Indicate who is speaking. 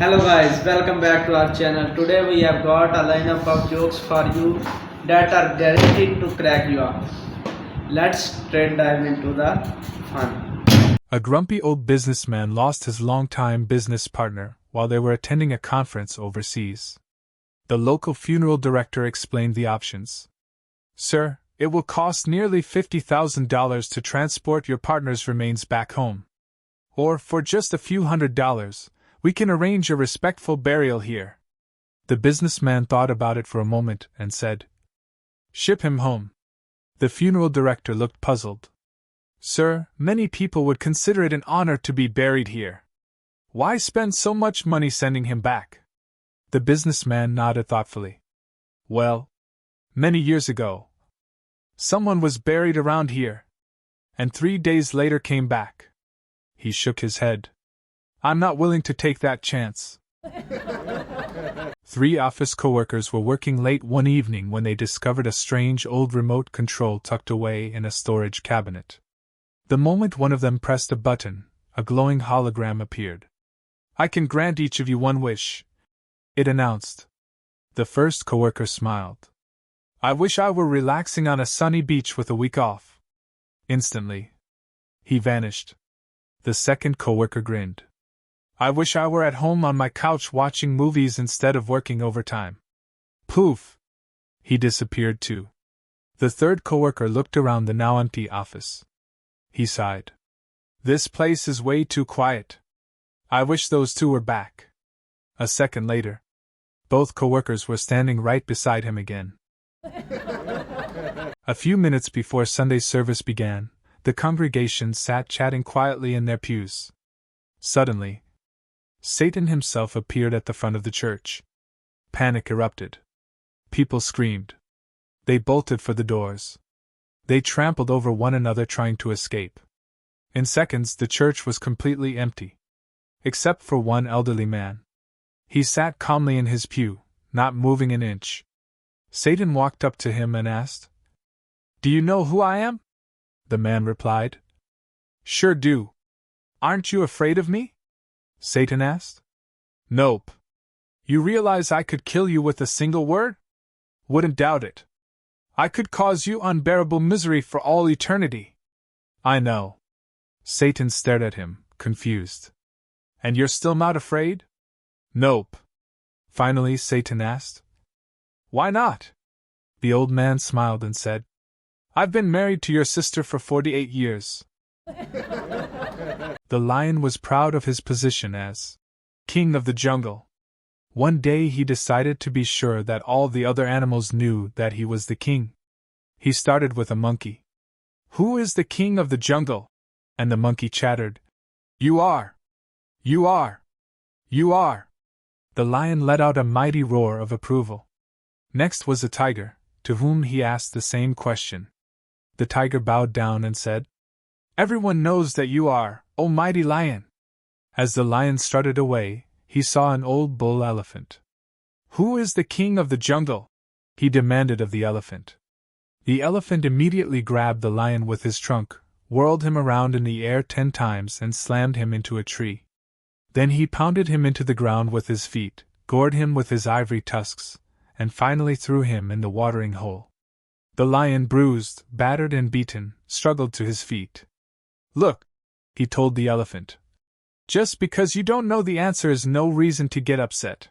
Speaker 1: Hello guys, welcome back to our channel. Today we have got a lineup of jokes for you that are guaranteed to crack you up. Let's straight dive into the fun.
Speaker 2: A grumpy old businessman lost his longtime business partner while they were attending a conference overseas. The local funeral director explained the options. "Sir, it will cost nearly $50,000 to transport your partner's remains back home. Or, for just a few $100s, we can arrange a respectful burial here." The businessman thought about it for a moment and said, "Ship him home." The funeral director looked puzzled. "Sir, many people would consider it an honor to be buried here. Why spend so much money sending him back?" The businessman nodded thoughtfully. "Well, many years ago, someone was buried around here, and 3 days later came back." He shook his head. "I'm not willing to take that chance." Three office coworkers were working late one evening when they discovered a strange old remote control tucked away in a storage cabinet. The moment one of them pressed a button, a glowing hologram appeared. "I can grant each of you one wish," it announced. The first coworker smiled. "I wish I were relaxing on a sunny beach with a week off." Instantly, he vanished. The second coworker grinned. "I wish I were at home on my couch watching movies instead of working overtime." Poof! He disappeared too. The third coworker looked around the now empty office. He sighed. "This place is way too quiet. I wish those two were back." A second later, both coworkers were standing right beside him again. A few minutes before Sunday service began, the congregation sat chatting quietly in their pews. Suddenly, Satan himself appeared at the front of the church. Panic erupted. People screamed. They bolted for the doors. They trampled over one another trying to escape. In seconds, the church was completely empty. Except for one elderly man. He sat calmly in his pew, not moving an inch. Satan walked up to him and asked, "Do you know who I am?" The man replied, "Sure do. Aren't you afraid of me?" Satan asked. "Nope. You realize I could kill you with a single word? Wouldn't doubt it. I could cause you unbearable misery for all eternity." "I know." Satan stared at him, confused. "And you're still not afraid?" "Nope." Finally, Satan asked, "Why not?" The old man smiled and said, "I've been married to your sister for 48 years. The lion was proud of his position as king of the jungle. One day he decided to be sure that all the other animals knew that he was the king. He started with a monkey. "Who is the king of the jungle?" And the monkey chattered, "You are! You are! You are!" The lion let out a mighty roar of approval. Next was a tiger, to whom he asked the same question. The tiger bowed down and said, "Everyone knows that you are, O mighty lion." As the lion strutted away, he saw an old bull elephant. "Who is the king of the jungle?" he demanded of the elephant. The elephant immediately grabbed the lion with his trunk, whirled him around in the air 10 times and slammed him into a tree. Then he pounded him into the ground with his feet, gored him with his ivory tusks, and finally threw him in the watering hole. The lion, bruised, battered and beaten, struggled to his feet. "Look," he told the elephant. "Just because you don't know the answer is no reason to get upset."